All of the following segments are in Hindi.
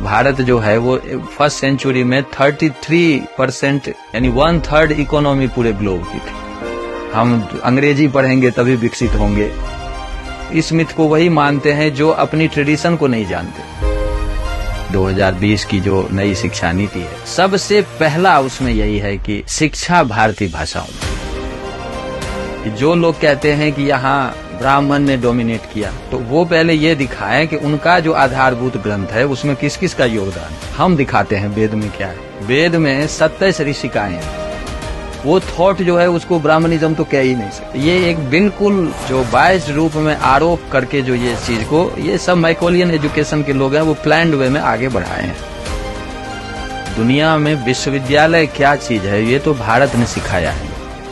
भारत जो है वो फर्स्ट सेंचुरी में 33% यानी 1/3 इकोनॉमी पूरे ग्लोब की थी। हम अंग्रेजी पढ़ेंगे तभी विकसित होंगे, इस मिथ को वही मानते हैं जो अपनी ट्रेडिशन को नहीं जानते। 2020 की जो नई शिक्षा नीति है, सबसे पहला उसमें यही है कि शिक्षा भारतीय भाषाओं में। जो लोग कहते हैं कि यहाँ ब्राह्मण ने डोमिनेट किया, तो वो पहले ये दिखाएं कि उनका जो आधारभूत ग्रंथ है उसमें किस किस का योगदान है। हम दिखाते हैं वेद में क्या है। वेद में 27 ऋषिकाएं हैं। वो थॉट जो है उसको ब्राह्मणिज्म तो कह ही नहीं सकते। ये एक बिल्कुल जो बायस्ड रूप में आरोप करके जो ये चीज को, ये सब मैकोलियन एजुकेशन के लोग हैं, वो प्लान्ड वे में आगे बढ़ाए हैं। दुनिया में विश्वविद्यालय क्या चीज है ये तो भारत ने सिखाया है,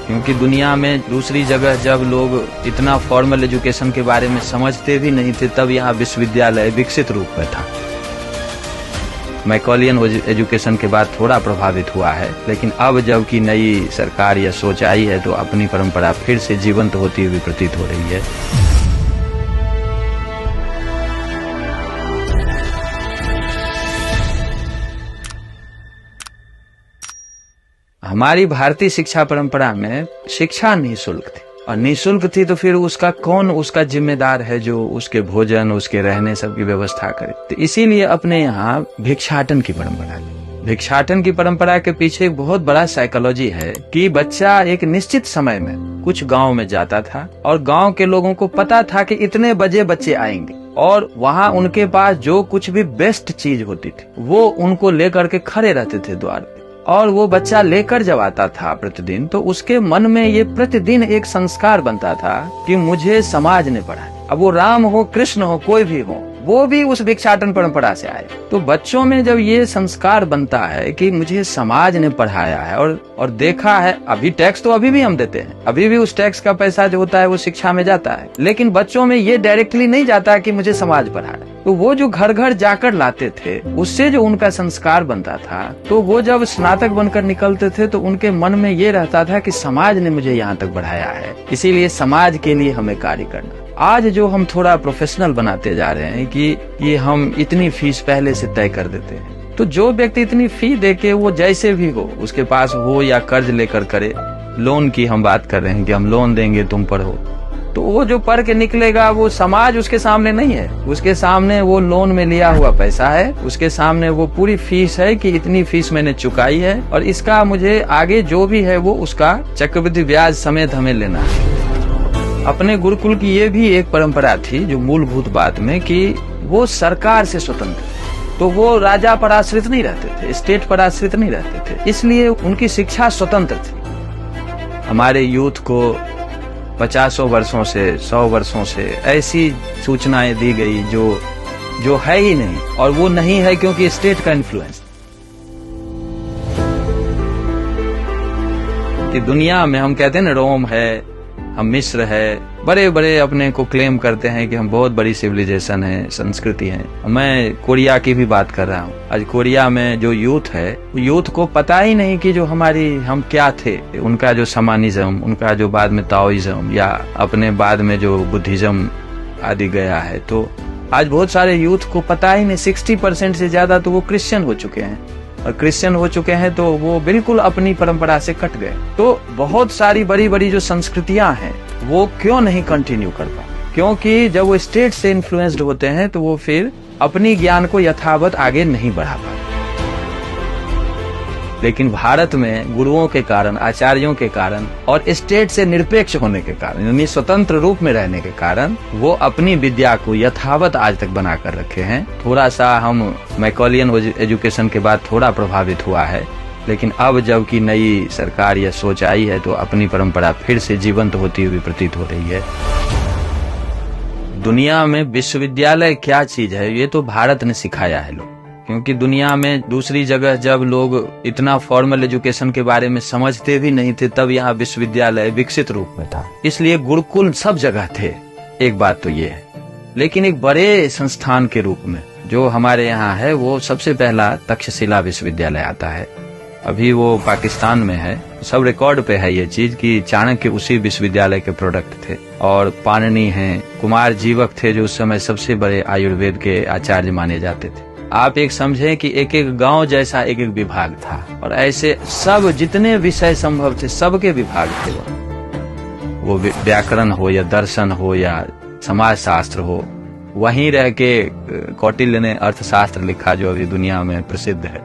क्योंकि दुनिया में दूसरी जगह जब लोग इतना फॉर्मल एजुकेशन के बारे में समझते भी नहीं थे, तब यहाँ विश्वविद्यालय विकसित रूप में था। मैकोलियन एजुकेशन के बाद थोड़ा प्रभावित हुआ है, लेकिन अब जब की नई सरकार या सोच आई है तो अपनी परंपरा फिर से जीवंत होती हुई प्रतीत हो रही है। हमारी भारतीय शिक्षा परंपरा में शिक्षा निःशुल्क थी, और निःशुल्क थी तो फिर उसका कौन उसका जिम्मेदार है जो उसके भोजन, उसके रहने सबकी व्यवस्था करे। तो इसीलिए अपने यहाँ भिक्षाटन की परंपरा है। भिक्षाटन की परंपरा के पीछे एक बहुत बड़ा साइकोलॉजी है कि बच्चा एक निश्चित समय में कुछ गांव में जाता था और गांव के लोगों को पता था कि इतने बजे बच्चे आएंगे, और वहाँ उनके पास जो कुछ भी बेस्ट चीज होती थी वो उनको लेकर के खड़े रहते थे द्वार पे। और वो बच्चा लेकर जब आता था प्रतिदिन, तो उसके मन में ये प्रतिदिन एक संस्कार बनता था कि मुझे समाज ने पढ़ाया। अब वो राम हो, कृष्ण हो, कोई भी हो, वो भी उस भिक्षाटन परंपरा से आए। तो बच्चों में जब ये संस्कार बनता है कि मुझे समाज ने पढ़ाया है, और देखा है, अभी टैक्स तो अभी भी हम देते हैं, अभी भी उस टैक्स का पैसा जो होता है वो शिक्षा में जाता है, लेकिन बच्चों में ये डायरेक्टली नहीं जाता कि मुझे समाज पढ़ाया। तो वो जो घर घर जाकर लाते थे, उससे जो उनका संस्कार बनता था, तो वो जब स्नातक बनकर निकलते थे तो उनके मन में ये रहता था कि समाज ने मुझे यहाँ तक बढ़ाया है, इसीलिए समाज के लिए हमें कार्य करना। आज जो हम थोड़ा प्रोफेशनल बनाते जा रहे हैं कि ये हम इतनी फीस पहले से तय कर देते हैं, तो जो व्यक्ति इतनी फी देके वो जैसे भी हो, उसके पास हो या कर्ज लेकर करे, लोन की हम बात कर रहे हैं कि हम लोन देंगे तुम पढ़ो, तो वो जो पढ़ के निकलेगा वो समाज उसके सामने नहीं है। उसके सामने वो लोन में लिया हुआ पैसा है, उसके सामने वो पूरी फीस है कि इतनी फीस मैंने चुकाई है और इसका मुझे आगे जो भी है वो उसका चक्रवृद्धि ब्याज समेत हमें लेना है। अपने गुरुकुल की ये भी एक परंपरा थी जो मूलभूत बात में कि वो सरकार से स्वतंत्र, तो वो राजा पर आश्रित नहीं रहते थे, स्टेट पर आश्रित नहीं रहते थे, इसलिए उनकी शिक्षा स्वतंत्र थी। हमारे यूथ को 50 वर्षों से 100 वर्षों से ऐसी सूचनाएं दी गई जो है ही नहीं, और वो नहीं है क्योंकि स्टेट का इन्फ्लुएंस। कि दुनिया में हम कहते हैं ना, रोम है, हम मिस्र है, बड़े बड़े अपने को क्लेम करते हैं कि हम बहुत बड़ी सिविलाइजेशन है, संस्कृति है। मैं कोरिया की भी बात कर रहा हूँ। आज कोरिया में जो यूथ है, यूथ को पता ही नहीं कि जो हम क्या थे। उनका जो शमानिज्म, उनका जो बाद में ताओइज्म या अपने बाद में जो बुद्धिज्म आदि गया है, तो आज बहुत सारे यूथ को पता ही नहीं। 60% से ज्यादा तो वो क्रिश्चियन हो चुके हैं, और क्रिश्चियन हो चुके हैं तो वो बिल्कुल अपनी परंपरा से कट गए। तो बहुत सारी बड़ी बड़ी जो संस्कृतियां हैं वो क्यों नहीं कंटिन्यू कर पाए? क्योंकि जब वो स्टेट से इन्फ्लुएंस्ड होते हैं तो वो फिर अपनी ज्ञान को यथावत आगे नहीं बढ़ा पाते। लेकिन भारत में गुरुओं के कारण, आचार्यों के कारण और स्टेट से निरपेक्ष होने के कारण, यानी स्वतंत्र रूप में रहने के कारण, वो अपनी विद्या को यथावत आज तक बना कर रखे हैं। थोड़ा सा हम मैकोलियन एजुकेशन के बाद थोड़ा प्रभावित हुआ है, लेकिन अब जब की नई सरकार या सोच आई है तो अपनी परंपरा फिर से जीवंत होती हुई प्रतीत हो रही है। दुनिया में विश्वविद्यालय क्या चीज है ये तो भारत ने सिखाया है लोग, क्योंकि दुनिया में दूसरी जगह जब लोग इतना फॉर्मल एजुकेशन के बारे में समझते भी नहीं थे, तब यहाँ विश्वविद्यालय विकसित रूप में था। इसलिए गुरुकुल सब जगह थे, एक बात तो ये है। लेकिन एक बड़े संस्थान के रूप में जो हमारे यहाँ है, वो सबसे पहला तक्षशिला विश्वविद्यालय आता है। अभी वो पाकिस्तान में है। सब रिकॉर्ड पे है ये चीज कि चाणक्य उसी विश्वविद्यालय के प्रोडक्ट थे, और पाणिनि हैं, कुमार जीवक थे जो उस समय सबसे बड़े आयुर्वेद के आचार्य माने जाते थे। आप एक समझें कि एक एक गांव जैसा एक एक विभाग था, और ऐसे सब जितने विषय संभव थे सबके विभाग थे। वो व्याकरण हो या दर्शन हो या समाज शास्त्र हो, वहीं रह के कौटिल्य ने अर्थशास्त्र लिखा जो अभी दुनिया में प्रसिद्ध है।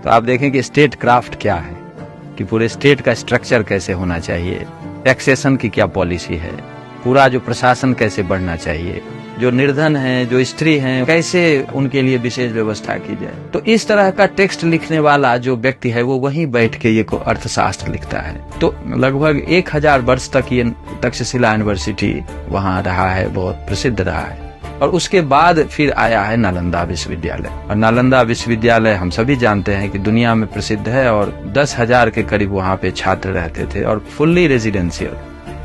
तो आप देखें कि स्टेट क्राफ्ट क्या है, कि पूरे स्टेट का स्ट्रक्चर कैसे होना चाहिए, टैक्सेशन की क्या पॉलिसी है, पूरा जो प्रशासन कैसे बढ़ना चाहिए, जो निर्धन हैं, जो स्त्री हैं, कैसे उनके लिए विशेष व्यवस्था की जाए। तो इस तरह का टेक्स्ट लिखने वाला जो व्यक्ति है वो वहीं बैठ के ये को अर्थशास्त्र लिखता है। तो लगभग 1000 वर्ष तक ये तक्षशिला यूनिवर्सिटी वहाँ रहा है, बहुत प्रसिद्ध रहा है। और उसके बाद फिर आया है नालंदा विश्वविद्यालय, और नालंदा विश्वविद्यालय हम सभी जानते हैं कि दुनिया में प्रसिद्ध है, और 10,000 के करीब वहाँ पे छात्र रहते थे, और फुल्ली रेजिडेंशियल,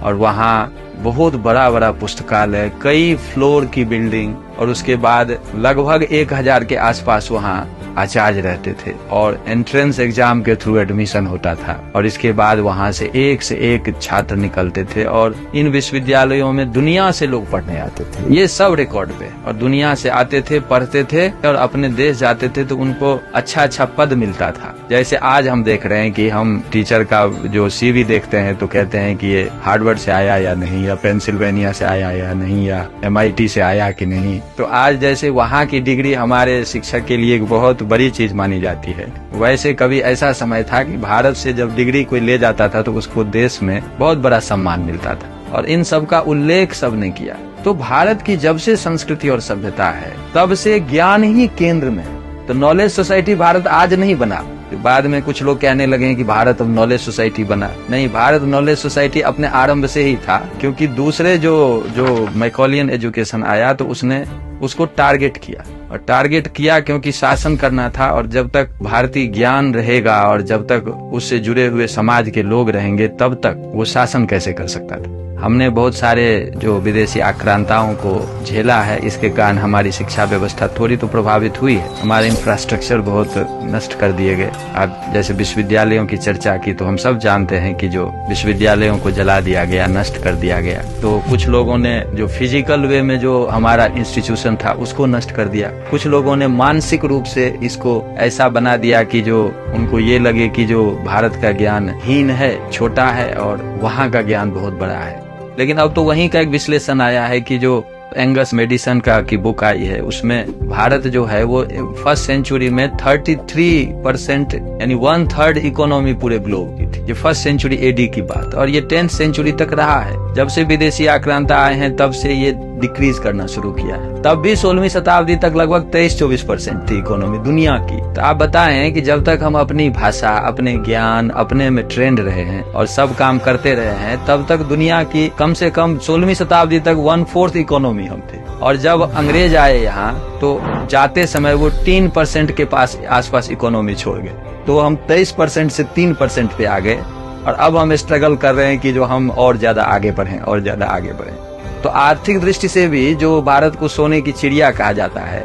और वहाँ बहुत बड़ा बड़ा पुस्तकालय, कई फ्लोर की बिल्डिंग, और उसके बाद लगभग 1000 के आसपास वहाँ आचार्य रहते थे, और एंट्रेंस एग्जाम के थ्रू एडमिशन होता था, और इसके बाद वहाँ से एक छात्र निकलते थे, और इन विश्वविद्यालयों में दुनिया से लोग पढ़ने आते थे। ये सब रिकॉर्ड पे, और दुनिया से आते थे, पढ़ते थे, और अपने देश जाते थे तो उनको अच्छा पद मिलता था। जैसे आज हम देख रहे हैं कि हम टीचर का जो CV देखते हैं तो कहते हैं कि ये हार्वर्ड से आया या नहीं, या पेंसिल्वेनिया से आया या नहीं, या MIT से आया कि नहीं। तो आज जैसे वहाँ की डिग्री हमारे शिक्षक के लिए एक बहुत बड़ी चीज मानी जाती है, वैसे कभी ऐसा समय था कि भारत से जब डिग्री कोई ले जाता था तो उसको देश में बहुत बड़ा सम्मान मिलता था, और इन सब का उल्लेख सबने किया। तो भारत की जब से संस्कृति और सभ्यता है तब से ज्ञान ही केंद्र में। तो नॉलेज सोसाइटी भारत आज नहीं बना, बाद में कुछ लोग कहने लगे कि भारत अब नॉलेज सोसाइटी बना। नहीं, भारत नॉलेज सोसाइटी अपने आरंभ से ही था, क्योंकि दूसरे जो मैकॉलियन एजुकेशन आया तो उसने उसको टारगेट किया, और टारगेट किया क्योंकि शासन करना था, और जब तक भारतीय ज्ञान रहेगा और जब तक उससे जुड़े हुए समाज के लोग रहेंगे तब तक वो शासन कैसे कर सकता था। हमने बहुत सारे जो विदेशी आक्रांताओं को झेला है, इसके कारण हमारी शिक्षा व्यवस्था थोड़ी तो प्रभावित हुई है, हमारे इंफ्रास्ट्रक्चर बहुत नष्ट कर दिए गए। अब जैसे विश्वविद्यालयों की चर्चा की तो हम सब जानते हैं कि जो विश्वविद्यालयों को जला दिया गया, नष्ट कर दिया गया। तो कुछ लोगों ने जो फिजिकल वे में जो हमारा इंस्टीट्यूशन था उसको नष्ट कर दिया, कुछ लोगों ने मानसिक रूप से इसको ऐसा बना दिया कि जो उनको ये लगे कि जो भारत का ज्ञान हीन है, छोटा है, और वहाँ का ज्ञान बहुत बड़ा है। लेकिन अब तो वहीं का एक विश्लेषण आया है कि जो एंगस मेडिसन का की बुक आई है उसमें भारत जो है वो फर्स्ट सेंचुरी में 33% यानी 1/3 इकोनॉमी पूरे ग्लोब की थी। ये फर्स्ट सेंचुरी AD की बात, और ये 10th सेंचुरी तक रहा है। जब से विदेशी आक्रांता आए हैं तब से ये डिक्रीज करना शुरू किया है। तब भी 16वीं शताब्दी तक लगभग 23-24% थी इकोनॉमी दुनिया की। तो आप बताएं कि जब तक हम अपनी भाषा, अपने ज्ञान, अपने में ट्रेंड रहे हैं और सब काम करते रहे हैं, तब तक दुनिया की कम से कम 16वीं शताब्दी तक 1/4 इकोनॉमी हम थे। और जब अंग्रेज आए यहाँ तो जाते समय वो 3% के आसपास इकोनॉमी छोड़ गए, तो हम 23% से 3% पे आ गए, और अब हम स्ट्रगल कर रहे हैं कि जो हम और ज्यादा आगे बढ़ें और ज्यादा आगे बढ़ें। तो आर्थिक दृष्टि से भी जो भारत को सोने की चिड़िया कहा जाता है,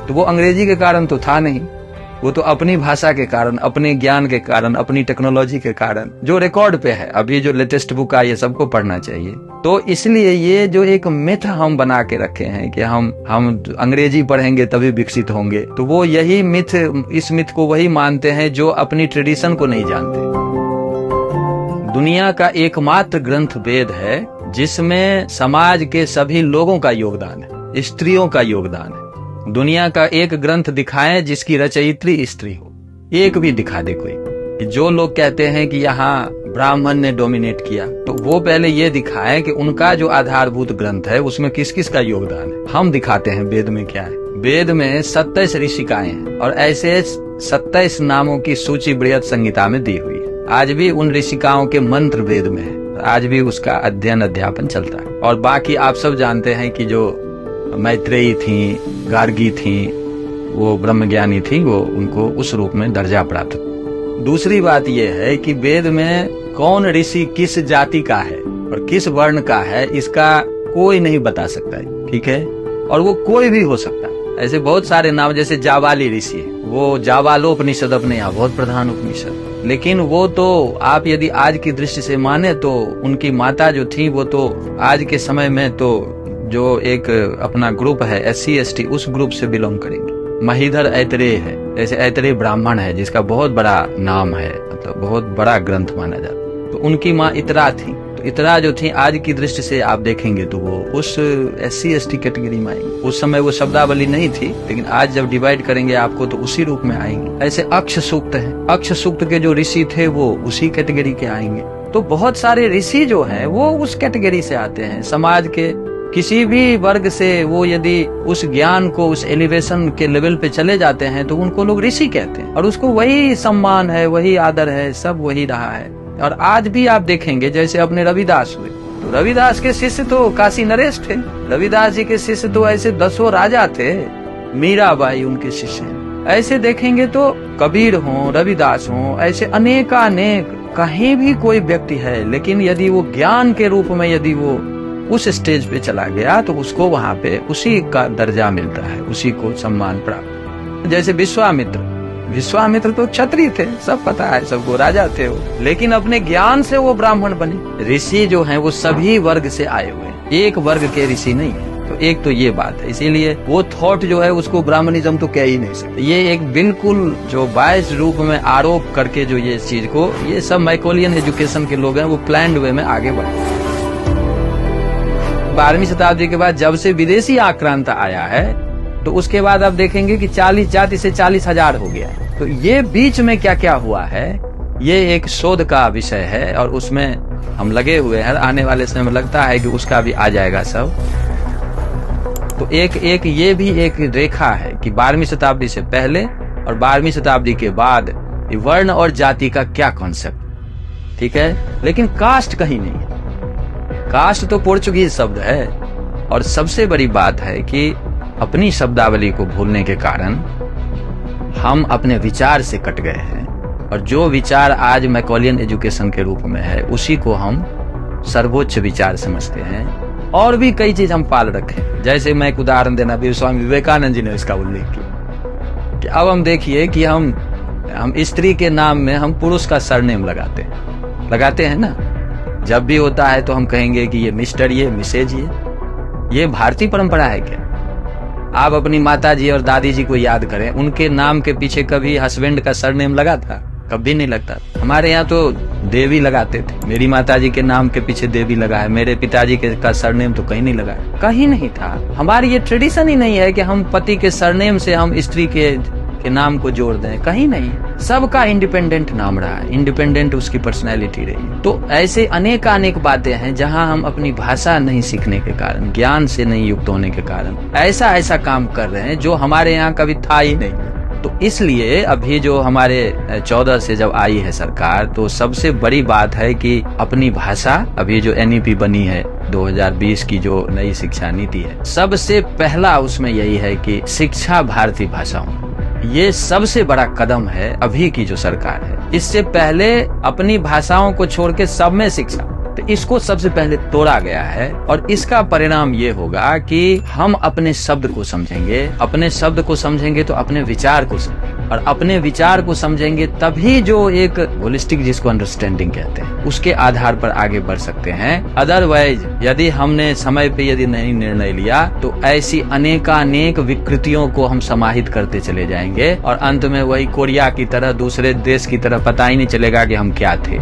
तो वो अंग्रेजी के कारण तो था नहीं, वो तो अपनी भाषा के कारण, अपने ज्ञान के कारण, अपनी टेक्नोलॉजी के कारण जो रिकॉर्ड पे है। अभी जो लेटेस्ट बुक आई है सबको पढ़ना चाहिए। तो इसलिए ये जो एक मिथ हम बना के रखे हैं कि हम अंग्रेजी पढ़ेंगे तभी विकसित होंगे, तो वो यही मिथ, इस मिथ को वही मानते हैं जो अपनी ट्रेडिशन को नहीं जानते। दुनिया का एकमात्र ग्रंथ वेद है जिसमें समाज के सभी लोगों का योगदान है, स्त्रियों का योगदान है। दुनिया का एक ग्रंथ दिखाएं जिसकी रचयित्री स्त्री हो, एक भी दिखा दे कोई। जो लोग कहते हैं कि यहाँ ब्राह्मण ने डोमिनेट किया, तो वो पहले ये दिखाए कि उनका जो आधारभूत ग्रंथ है उसमें किस किस का योगदान है। हम दिखाते हैं वेद में क्या है। वेद में 27 ऋषिकाएं हैं, और ऐसे 27 नामों की सूची बृहद संहिता में दी हुई है। आज भी उन ऋषिकाओं के मंत्र वेद में है, आज भी उसका अध्ययन अध्यापन चलता है। और बाकी आप सब जानते हैं कि जो मैत्रेयी थी, गार्गी थी, वो ब्रह्मज्ञानी थी, वो उनको उस रूप में दर्जा प्राप्त। दूसरी बात यह है कि वेद में कौन ऋषि किस जाति का है और किस वर्ण का है, इसका कोई नहीं बता सकता है, ठीक है। और वो कोई भी हो सकता है। ऐसे बहुत सारे नाम, जैसे जावाली ऋषि है, वो जावालोपनिषद अपने यहाँ बहुत प्रधान उपनिषद, लेकिन वो तो आप यदि आज की दृष्टि से माने तो उनकी माता जो थी वो तो आज के समय में तो जो एक अपना ग्रुप है SC ST, उस ग्रुप से बिलोंग करेंगे। महीधर ऐतरेय है, जैसे ऐतरेय ब्राह्मण है जिसका बहुत बड़ा नाम है, मतलब बहुत बड़ा ग्रंथ माना जाता है। तो उनकी माँ इतरा थी। तो इतरा जो थी आज की दृष्टि से आप देखेंगे तो वो उस SC ST कैटेगरी में आएंगे। उस समय वो शब्दावली नहीं थी, लेकिन आज जब डिवाइड करेंगे आपको तो उसी रूप में आएंगे। ऐसे अक्ष सूक्त है, अक्ष सूक्त के जो ऋषि थे वो उसी कैटेगरी के आएंगे। तो बहुत सारे ऋषि जो हैं वो उस कैटेगरी से आते हैं। समाज के किसी भी वर्ग से वो यदि उस ज्ञान को उस एलिवेशन के लेवल पे चले जाते हैं तो उनको लोग ऋषि कहते हैं, और उसको वही सम्मान है, वही आदर है, सब वही रहा है। और आज भी आप देखेंगे जैसे अपने रविदास हुए, तो रविदास के शिष्य तो काशी नरेश थे। रविदास जी के शिष्य तो ऐसे 10 राजा थे, मीराबाई उनके शिष्य हैं। ऐसे देखेंगे तो कबीर हो, रविदास हो, ऐसे अनेकानेक कहीं भी कोई व्यक्ति है, लेकिन यदि वो ज्ञान के रूप में यदि वो उस स्टेज पे चला गया तो उसको वहां पे उसी का दर्जा मिलता है, उसी को सम्मान प्राप्त। जैसे विश्वामित्र तो क्षत्रिय थे, सब पता है सबको, राजा थे वो, लेकिन अपने ज्ञान से वो ब्राह्मण बने। ऋषि जो हैं वो सभी वर्ग से आए हुए हैं, एक वर्ग के ऋषि नहीं है। तो एक तो ये बात है, इसीलिए वो थॉट जो है उसको ब्राह्मणिज्म तो कह ही नहीं सकते। ये एक बिल्कुल जो बायस रूप में आरोप करके जो ये चीज को, ये सब मैकोलियन एजुकेशन के लोग हैं, वो प्लान्ड वे में आगे बढ़े। 12वीं शताब्दी के बाद जब से विदेशी आक्रांत आया है तो उसके बाद आप देखेंगे कि 40 जाति से 40,000 हो गया। तो ये बीच में क्या क्या हुआ है, ये एक शोध का विषय है और उसमें हम लगे हुए हैं। आने वाले समय में लगता है कि उसका भी आ जाएगा सब। तो एक ये भी एक रेखा है कि 12वीं शताब्दी से पहले और 12वीं शताब्दी के बाद वर्ण और जाति का क्या कॉन्सेप्ट, ठीक है, लेकिन कास्ट कहीं नहीं है। कास्ट तो पोर्चुगीज शब्द है, और सबसे बड़ी बात है कि अपनी शब्दावली को भूलने के कारण हम अपने विचार से कट गए हैं, और जो विचार आज मैकोलियन एजुकेशन के रूप में है उसी को हम सर्वोच्च विचार समझते हैं। और भी कई चीज हम पाल रखे, जैसे मैं एक उदाहरण देना, भी स्वामी विवेकानंद जी ने इसका उल्लेख किया कि अब हम देखिए कि हम स्त्री के नाम में हम पुरुष का सरनेम लगाते हैं ना। जब भी होता है तो हम कहेंगे कि ये मिस्टर, ये मिसेज, ये भारतीय परंपरा है क्या? आप अपनी माता जी और दादी जी को याद करें, उनके नाम के पीछे कभी हस्बैंड का सरनेम लगा था? कभी नहीं लगता। हमारे यहाँ तो देवी लगाते थे, मेरी माता जी के नाम के पीछे देवी लगा है, मेरे पिताजी का सरनेम तो कहीं नहीं लगा, कहीं नहीं था। हमारी ये ट्रेडिशन ही नहीं है कि हम पति के सरनेम से हम स्त्री के नाम को जोड़ दें, कहीं नहीं। सबका इंडिपेंडेंट नाम रहा है, इंडिपेंडेंट उसकी पर्सनैलिटी रही। तो ऐसे अनेक बातें हैं जहां हम अपनी भाषा नहीं सीखने के कारण, ज्ञान से नहीं युक्त होने के कारण ऐसा काम कर रहे हैं जो हमारे यहाँ कभी था ही नहीं। तो इसलिए अभी जो हमारे 14 से जब आई है सरकार, तो सबसे बड़ी बात है कि अपनी भाषा, अभी जो NEP बनी है 2020 की जो नई शिक्षा नीति है, सबसे पहला उसमें यही है कि शिक्षा भारतीय भाषाओं, ये सबसे बड़ा कदम है अभी की जो सरकार है। इससे पहले अपनी भाषाओं को छोड़ के सब में शिक्षा, तो इसको सबसे पहले तोड़ा गया है। और इसका परिणाम ये होगा कि हम अपने शब्द को समझेंगे, अपने शब्द को समझेंगे तो अपने विचार को समझेंगे, और अपने विचार को समझेंगे तभी जो एक होलिस्टिक, जिसको अंडरस्टैंडिंग कहते हैं, उसके आधार पर आगे बढ़ सकते हैं। अदरवाइज यदि हमने समय पे यदि नहीं निर्णय लिया तो ऐसी अनेकानेक विकृतियों को हम समाहित करते चले जाएंगे, और अंत में वही कोरिया की तरह, दूसरे देश की तरह पता ही नहीं चलेगा कि हम क्या थे।